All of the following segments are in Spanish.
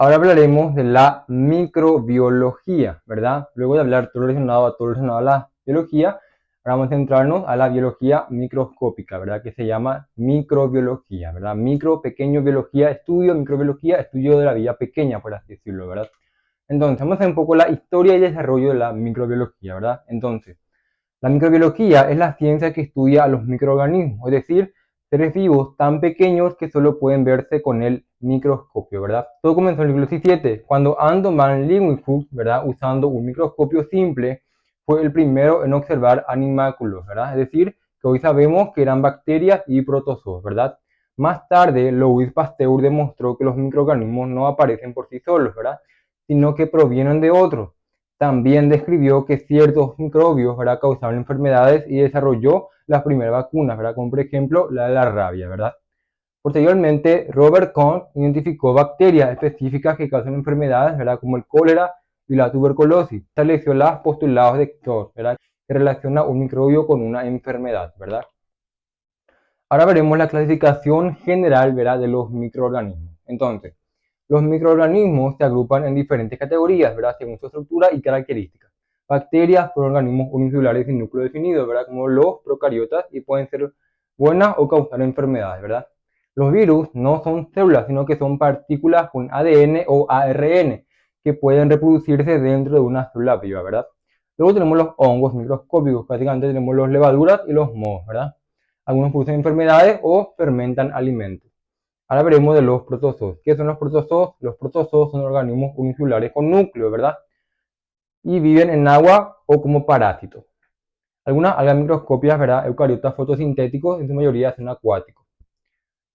Ahora hablaremos de la microbiología, ¿verdad? Luego de hablar todo lo relacionado a la biología, ahora vamos a centrarnos a la biología microscópica, ¿verdad? Que se llama microbiología, ¿verdad? Micro, pequeño, biología, estudio, microbiología, estudio de la vida pequeña, por así decirlo, ¿verdad? Entonces, vamos a ver un poco la historia y desarrollo de la microbiología, ¿verdad? Entonces, la microbiología es la ciencia que estudia a los microorganismos, es decir, seres vivos tan pequeños que solo pueden verse con el microscopio, ¿verdad? Todo comenzó en el siglo XVII, cuando Anton van Leeuwenhoek, ¿verdad? Usando un microscopio simple, fue el primero en observar animáculos, ¿verdad? Es decir, que hoy sabemos que eran bacterias y protozoos, ¿verdad? Más tarde, Louis Pasteur demostró que los microorganismos no aparecen por sí solos, ¿verdad? Sino que provienen de otros. También describió que ciertos microbios, ¿verdad?, causaban enfermedades y desarrolló las primeras vacunas, ¿verdad?, como por ejemplo la de la rabia, ¿verdad? Posteriormente, Robert Koch identificó bacterias específicas que causan enfermedades, ¿verdad?, como el cólera y la tuberculosis. Estableció los postulados de Koch, ¿verdad?, que relaciona un microbio con una enfermedad, ¿verdad? Ahora veremos la clasificación general, ¿verdad?, de los microorganismos. Entonces, los microorganismos se agrupan en diferentes categorías, ¿verdad?, según su estructura y características. Bacterias son organismos unicelulares sin núcleo definido, ¿verdad?, como los procariotas, y pueden ser buenas o causar enfermedades, ¿verdad? Los virus no son células, sino que son partículas con ADN o ARN que pueden reproducirse dentro de una célula viva, ¿verdad? Luego tenemos los hongos microscópicos, básicamente tenemos los levaduras y los mohos, ¿verdad? Algunos producen enfermedades o fermentan alimentos. Ahora veremos de los protozoos. ¿Qué son los protozoos? Los protozoos son organismos unicelulares con núcleo, ¿verdad? Y viven en agua o como parásitos. Algunas algas microscópicas, ¿verdad?, eucariotas fotosintéticos, en su mayoría son acuáticos.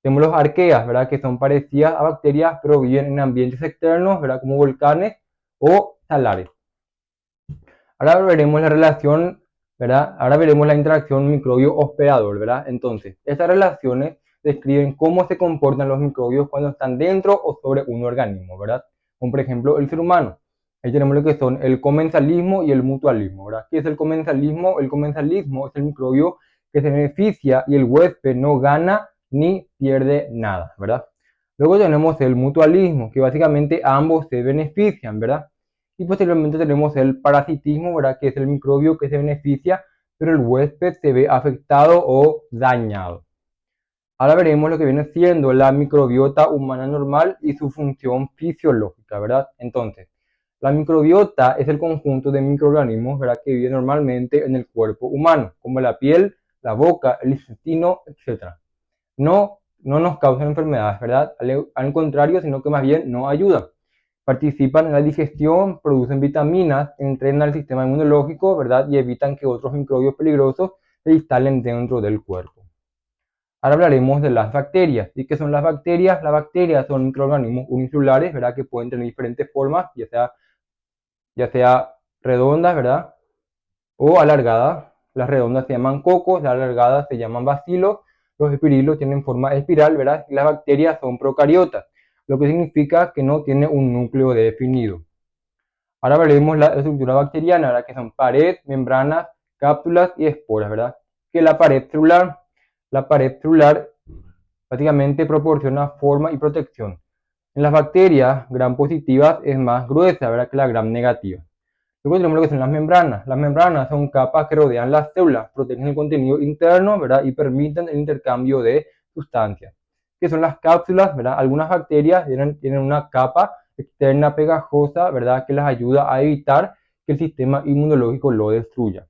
Tenemos los arqueas, ¿verdad?, que son parecidas a bacterias, pero viven en ambientes externos, ¿verdad?, como volcanes o salares. Ahora veremos la relación, ¿verdad? Ahora veremos la interacción microbio-hospedador, ¿verdad? Entonces, estas relaciones describen cómo se comportan los microbios cuando están dentro o sobre un organismo, ¿verdad? Como por ejemplo el ser humano. Ahí tenemos lo que son el comensalismo y el mutualismo, ¿verdad? ¿Qué es el comensalismo? El comensalismo es el microbio que se beneficia y el huésped no gana ni pierde nada, ¿verdad? Luego tenemos el mutualismo, que básicamente ambos se benefician, ¿verdad? Y posteriormente tenemos el parasitismo, ¿verdad?, que es el microbio que se beneficia, pero el huésped se ve afectado o dañado. Ahora veremos lo que viene siendo la microbiota humana normal y su función fisiológica, ¿verdad? Entonces, la microbiota es el conjunto de microorganismos, ¿verdad?, que viven normalmente en el cuerpo humano, como la piel, la boca, el intestino, etc. No nos causan enfermedades, ¿verdad? Al contrario, sino que más bien nos ayudan. Participan en la digestión, producen vitaminas, entrenan el sistema inmunológico, ¿verdad?, y evitan que otros microbios peligrosos se instalen dentro del cuerpo. Ahora hablaremos de las bacterias. ¿Y qué son las bacterias? Las bacterias son microorganismos unicelulares, ¿verdad?, que pueden tener diferentes formas, ya sea redondas, ¿verdad?, o alargadas. Las redondas se llaman cocos, las alargadas se llaman bacilos, los espirilos tienen forma espiral, ¿verdad? Y las bacterias son procariotas, lo que significa que no tiene un núcleo definido. Ahora veremos la estructura bacteriana, ¿verdad?, que son pared, membranas, cápsulas y esporas, ¿verdad? Que la pared celular prácticamente proporciona forma y protección. En las bacterias gram positivas es más gruesa, ¿verdad?, que la gram negativa. Luego tenemos lo que son las membranas. Las membranas son capas que rodean las células, protegen el contenido interno, ¿verdad?, y permiten el intercambio de sustancias. ¿Qué son las cápsulas? ¿Verdad? Algunas bacterias tienen una capa externa pegajosa, ¿verdad?, que las ayuda a evitar que el sistema inmunológico lo destruya.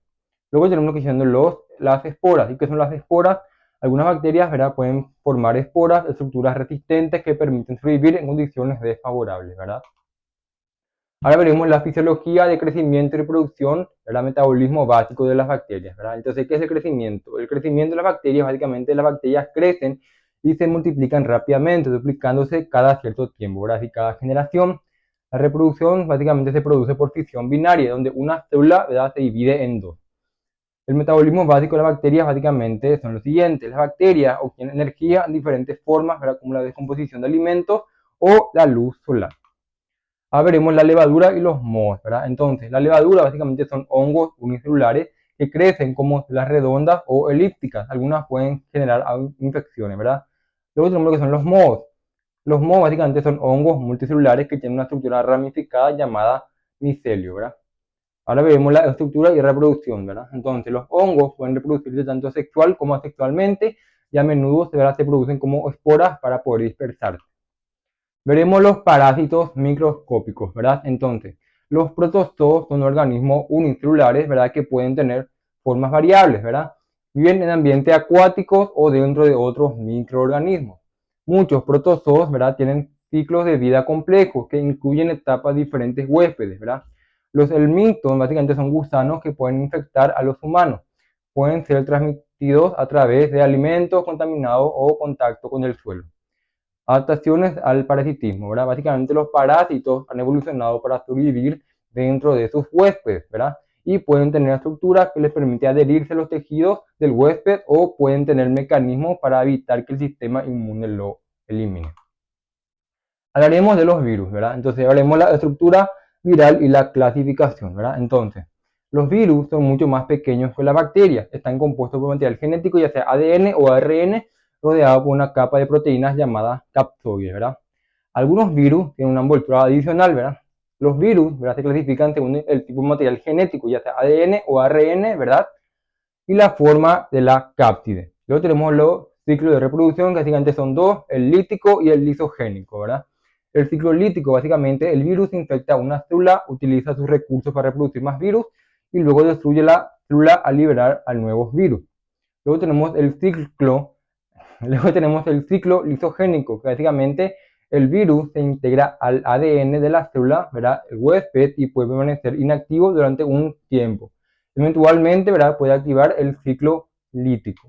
Luego tenemos lo que son las esporas. ¿Y qué son las esporas? Algunas bacterias, ¿verdad?, pueden formar esporas, estructuras resistentes que permiten sobrevivir en condiciones desfavorables, ¿verdad? Ahora veremos la fisiología de crecimiento y reproducción, el metabolismo básico de las bacterias, ¿verdad? Entonces, ¿qué es el crecimiento? El crecimiento de las bacterias, básicamente las bacterias crecen y se multiplican rápidamente, duplicándose cada cierto tiempo, ¿verdad? Y cada generación. La reproducción básicamente se produce por fisión binaria, donde una célula, ¿verdad?, se divide en dos. El metabolismo básico de las bacterias básicamente son los siguientes. Las bacterias obtienen energía en diferentes formas, ¿verdad?, como la descomposición de alimentos o la luz solar. Ahora veremos la levadura y los mohos, ¿verdad? Entonces, la levadura básicamente son hongos unicelulares que crecen como las redondas o elípticas. Algunas pueden generar infecciones, ¿verdad? Luego tenemos lo que son los mohos. Los mohos básicamente son hongos multicelulares que tienen una estructura ramificada llamada micelio, ¿verdad? Ahora veremos la estructura y reproducción, ¿verdad? Entonces, los hongos pueden reproducirse tanto sexual como asexualmente y a menudo ¿verdad? Se producen como esporas para poder dispersarse. Veremos los parásitos microscópicos, ¿verdad? Entonces, los protozoos son organismos unicelulares, ¿verdad? Que pueden tener formas variables, ¿verdad? Viven en ambientes acuáticos o dentro de otros microorganismos. Muchos protozoos, ¿verdad? Tienen ciclos de vida complejos que incluyen etapas diferentes huéspedes, ¿verdad? Los helmintos básicamente son gusanos que pueden infectar a los humanos. Pueden ser transmitidos a través de alimentos contaminados o contacto con el suelo. Adaptaciones al parasitismo, ¿verdad? Básicamente los parásitos han evolucionado para sobrevivir dentro de sus huéspedes, ¿verdad? Y pueden tener estructuras que les permiten adherirse a los tejidos del huésped o pueden tener mecanismos para evitar que el sistema inmune lo elimine. Hablaremos de los virus, ¿verdad? Entonces hablaremos de la estructura viral y la clasificación, ¿verdad? Entonces, los virus son mucho más pequeños que las bacterias. Están compuestos por material genético, ya sea ADN o ARN, rodeado por una capa de proteínas llamada capsoide, ¿verdad? Algunos virus tienen una envoltura adicional, ¿verdad? Los virus, ¿verdad? Se clasifican según el tipo de material genético, ya sea ADN o ARN, ¿verdad? Y la forma de la cápside. Luego tenemos los ciclos de reproducción, que básicamente son dos, el lítico y el lisogénico, ¿verdad? El ciclo lítico, básicamente, el virus infecta una célula, utiliza sus recursos para reproducir más virus y luego destruye la célula al liberar al nuevo virus. Luego tenemos el ciclo lisogénico, que básicamente el virus se integra al ADN de la célula, ¿verdad? El huésped y puede permanecer inactivo durante un tiempo. Eventualmente, ¿verdad? Puede activar el ciclo lítico.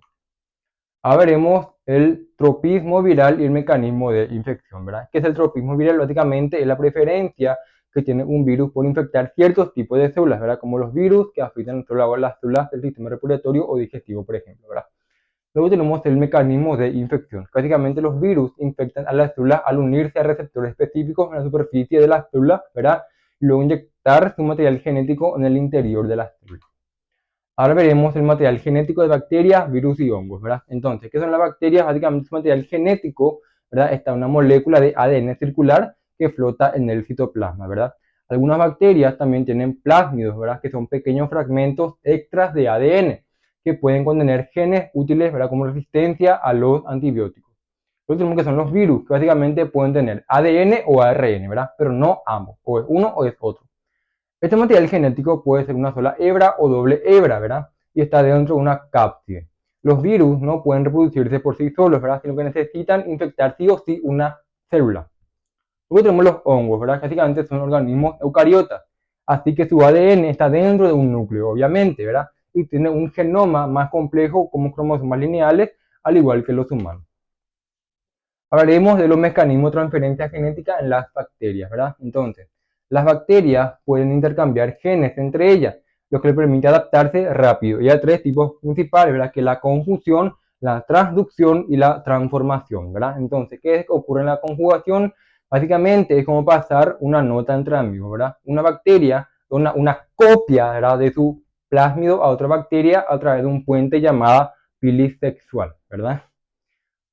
Ahora veremos el tropismo viral y el mecanismo de infección, ¿verdad? ¿Qué es el tropismo viral? Básicamente es la preferencia que tiene un virus por infectar ciertos tipos de células, ¿verdad? Como los virus que afectan las células del sistema respiratorio o digestivo, por ejemplo, ¿verdad? Luego tenemos el mecanismo de infección. Básicamente los virus infectan a las células al unirse a receptores específicos en la superficie de las células, ¿verdad? Y luego inyectar su material genético en el interior de las células. Ahora veremos el material genético de bacterias, virus y hongos, ¿verdad? Entonces, ¿qué son las bacterias? Básicamente su material genético, ¿verdad? Está una molécula de ADN circular que flota en el citoplasma, ¿verdad? Algunas bacterias también tienen plásmidos, ¿verdad? Que son pequeños fragmentos extras de ADN que pueden contener genes útiles, ¿verdad? Como resistencia a los antibióticos. Lo último que son los virus, que básicamente pueden tener ADN o ARN, ¿verdad? Pero no ambos, o es uno o es otro. Este material genético puede ser una sola hebra o doble hebra, ¿verdad? Y está dentro de una cápside. Los virus no pueden reproducirse por sí solos, ¿verdad? Sino que necesitan infectar sí o sí una célula. Luego tenemos los hongos, ¿verdad? Básicamente son organismos eucariotas. Así que su ADN está dentro de un núcleo, obviamente, ¿verdad? Y tiene un genoma más complejo como cromosomas lineales, al igual que los humanos. Hablaremos de los mecanismos de transferencia genética en las bacterias, ¿verdad? Entonces, las bacterias pueden intercambiar genes entre ellas, lo que les permite adaptarse rápido. Y hay tres tipos principales, ¿verdad? Que es la conjunción, la transducción y la transformación, ¿verdad? Entonces, ¿qué es que ocurre en la conjugación? Básicamente es como pasar una nota entre amigos, ¿verdad? Una bacteria dona una copia, ¿verdad? De su plásmido a otra bacteria a través de un puente llamado pilisexual, ¿verdad?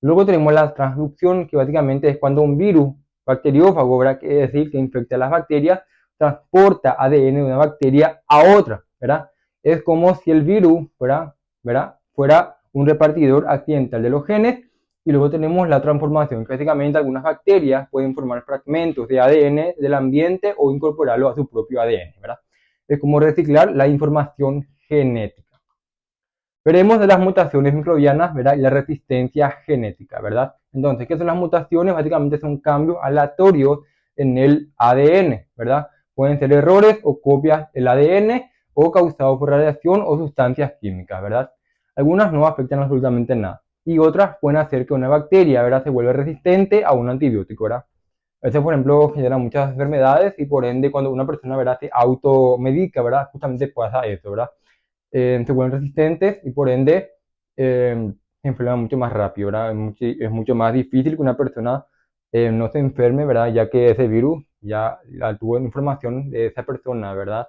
Luego tenemos la transducción, que básicamente es cuando un virus bacteriófago, ¿verdad? Que es decir, que infecta a las bacterias, transporta ADN de una bacteria a otra, ¿verdad? Es como si el virus, ¿verdad? Fuera un repartidor accidental de los genes. Y luego tenemos la transformación, que básicamente algunas bacterias pueden formar fragmentos de ADN del ambiente o incorporarlo a su propio ADN, ¿verdad? Es como reciclar la información genética. Veremos de las mutaciones microbianas, ¿verdad? Y la resistencia genética, ¿verdad? Entonces, ¿qué son las mutaciones? Básicamente son cambios aleatorios en el ADN, ¿verdad? Pueden ser errores o copias del ADN o causados por radiación o sustancias químicas, ¿verdad? Algunas no afectan absolutamente nada y otras pueden hacer que una bacteria, ¿verdad? Se vuelva resistente a un antibiótico, ¿verdad? Eso, por ejemplo, genera muchas enfermedades y por ende cuando una persona, ¿verdad? Se automedica, ¿verdad? Justamente pasa eso, ¿verdad? Se vuelven resistentes y por ende se enferman mucho más rápido, ¿verdad? Es mucho más difícil que una persona no se enferme, ¿verdad? Ya que ese virus ya tuvo información de esa persona, ¿verdad?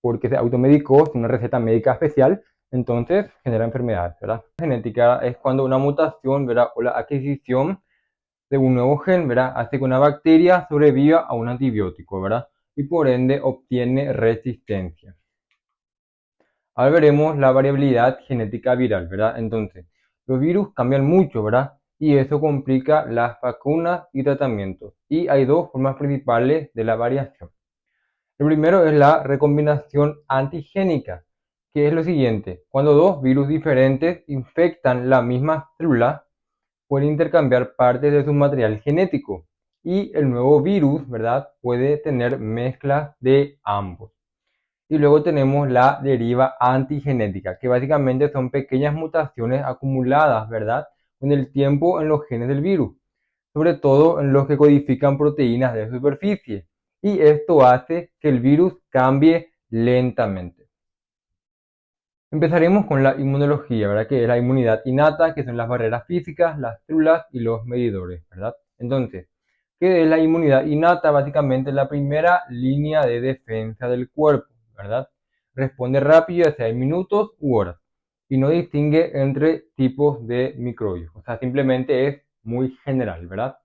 Porque se automedicó sin una receta médica especial, entonces genera enfermedades, ¿verdad? La genética es cuando una mutación, ¿verdad? O la adquisición de un nuevo gen, ¿verdad? Hace que una bacteria sobreviva a un antibiótico, ¿verdad? Y por ende obtiene resistencia. Ahora veremos la variabilidad genética viral, ¿verdad? Entonces, los virus cambian mucho, ¿verdad? Y eso complica las vacunas y tratamientos. Y hay dos formas principales de la variación. Lo primero es la recombinación antigénica, que es lo siguiente. Cuando dos virus diferentes infectan la misma célula, pueden intercambiar partes de su material genético. Y el nuevo virus, ¿verdad? Puede tener mezclas de ambos. Y luego tenemos la deriva antigenética, que básicamente son pequeñas mutaciones acumuladas, ¿verdad? Con el tiempo en los genes del virus, sobre todo en los que codifican proteínas de superficie. Y esto hace que el virus cambie lentamente. Empezaremos con la inmunología, ¿verdad? Que es la inmunidad innata, que son las barreras físicas, las células y los medidores, ¿verdad? Entonces, ¿qué es la inmunidad innata? Básicamente la primera línea de defensa del cuerpo, ¿verdad? Responde rápido, ya sea en minutos u horas, y no distingue entre tipos de microbios, o sea, simplemente es muy general, ¿verdad?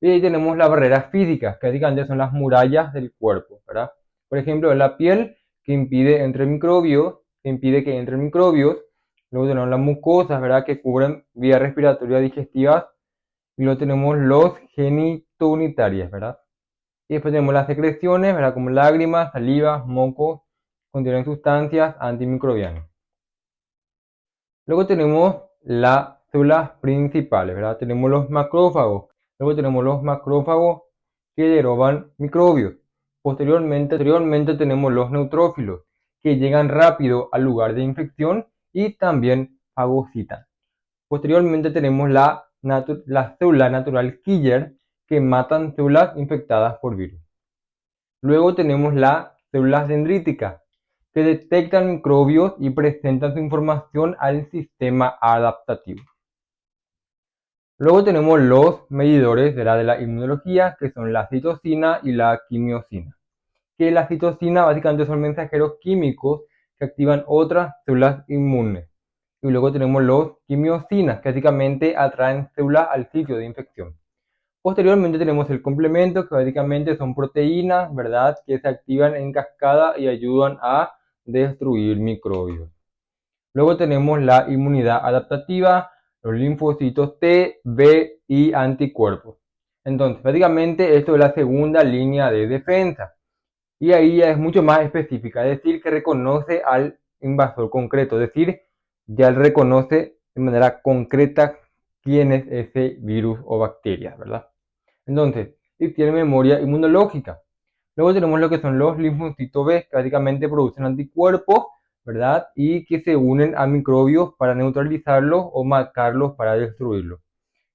Y ahí tenemos las barreras físicas, que básicamente son las murallas del cuerpo, ¿verdad? Por ejemplo, la piel, que impide entre microbios, que impide que entren microbios. Luego tenemos las mucosas, ¿verdad? Que cubren vías respiratorias digestivas. Y luego tenemos los genitounitarias, ¿verdad? Y después tenemos las secreciones, ¿verdad? Como lágrimas, saliva, moco, contienen sustancias antimicrobianas. Luego tenemos las células principales, ¿verdad? Tenemos los macrófagos. Luego tenemos los macrófagos que deroban microbios. Posteriormente tenemos los neutrófilos, que llegan rápido al lugar de infección y también fagocitan. Posteriormente tenemos la célula natural killer, que matan células infectadas por virus. Luego tenemos las células dendríticas, que detectan microbios y presentan su información al sistema adaptativo. Luego tenemos los medidores de la inmunología, que son la citosina y la quimiosina. Que la citosina básicamente son mensajeros químicos que activan otras células inmunes. Y luego tenemos los quimiosinas, que básicamente atraen células al sitio de infección. Posteriormente tenemos el complemento, que básicamente son proteínas, ¿verdad? Que se activan en cascada y ayudan a destruir microbios. Luego tenemos la inmunidad adaptativa, los linfocitos T, B y anticuerpos. Entonces, básicamente esto es la segunda línea de defensa. Y ahí ya es mucho más específica, es decir, que reconoce al invasor concreto, es decir, ya él reconoce de manera concreta quién es ese virus o bacteria, ¿verdad? Entonces, y tiene memoria inmunológica. Luego tenemos lo que son los linfocitos B, que básicamente producen anticuerpos, ¿verdad? Y que se unen a microbios para neutralizarlos o matarlos para destruirlos.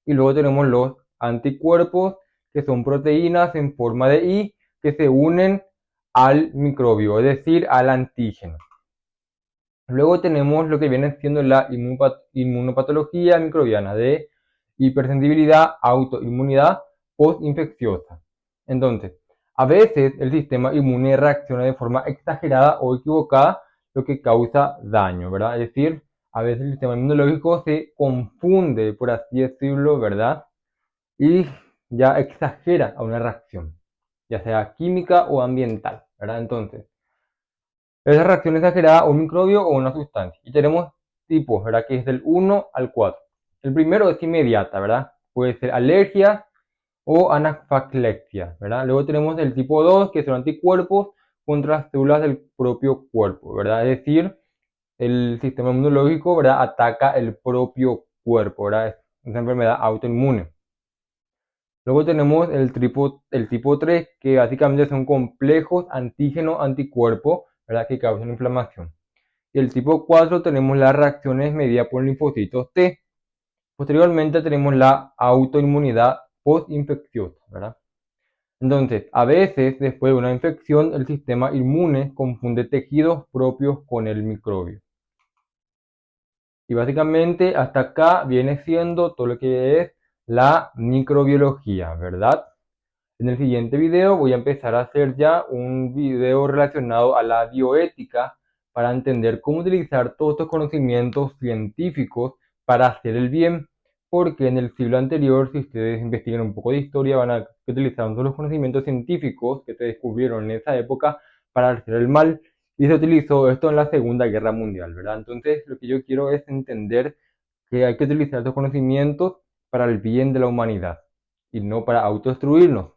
Y luego tenemos los anticuerpos, que son proteínas en forma de I, que se unen al microbio, es decir, al antígeno. Luego tenemos lo que viene siendo la inmunopatología microbiana de hipersensibilidad, autoinmunidad postinfecciosa. Entonces, a veces el sistema inmune reacciona de forma exagerada o equivocada, lo que causa daño, ¿verdad? Es decir, a veces el sistema inmunológico se confunde, por así decirlo, ¿verdad? Y ya exagera a una reacción, ya sea química o ambiental, ¿verdad? Entonces, esa reacción exagerada a un microbio o una sustancia. Y tenemos tipos, ¿verdad? Que es del 1 al 4. El primero es inmediata, ¿verdad? Puede ser alergia o anafilaxia, ¿verdad? Luego tenemos el tipo 2, que son anticuerpos contra células del propio cuerpo, ¿verdad? Es decir, el sistema inmunológico, ¿verdad? Ataca el propio cuerpo, ¿verdad? Es una enfermedad autoinmune. Luego tenemos el tipo 3, que básicamente son complejos antígeno-anticuerpo, ¿verdad? Que causan inflamación. Y el tipo 4 tenemos las reacciones mediadas por linfocitos T. Posteriormente tenemos la autoinmunidad postinfecciosa, ¿verdad? Entonces, a veces después de una infección, el sistema inmune confunde tejidos propios con el microbio. Y básicamente hasta acá viene siendo todo lo que es la microbiología, ¿verdad? En el siguiente video voy a empezar a hacer ya un video relacionado a la bioética para entender cómo utilizar todos estos conocimientos científicos para hacer el bien, porque en el siglo anterior, si ustedes investigan un poco de historia, van a ver que utilizaron todos los conocimientos científicos que se descubrieron en esa época para hacer el mal, y se utilizó esto en la Segunda Guerra Mundial, ¿verdad? Entonces, lo que yo quiero es entender que hay que utilizar estos conocimientos para el bien de la humanidad y no para autodestruirnos.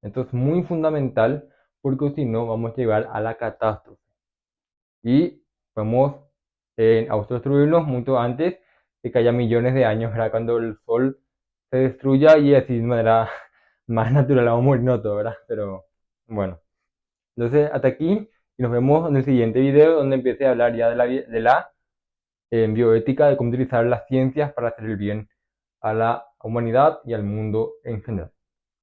Esto es muy fundamental porque si no vamos a llegar a la catástrofe y podemos autodestruirnos mucho antes de que haya millones de años, ¿verdad? Cuando el sol se destruya y así de manera más natural vamos a morirnos todos, ¿verdad? Pero bueno, entonces hasta aquí y nos vemos en el siguiente video donde empiece a hablar ya de la bioética, de cómo utilizar las ciencias para hacer el bien a la humanidad y al mundo en general.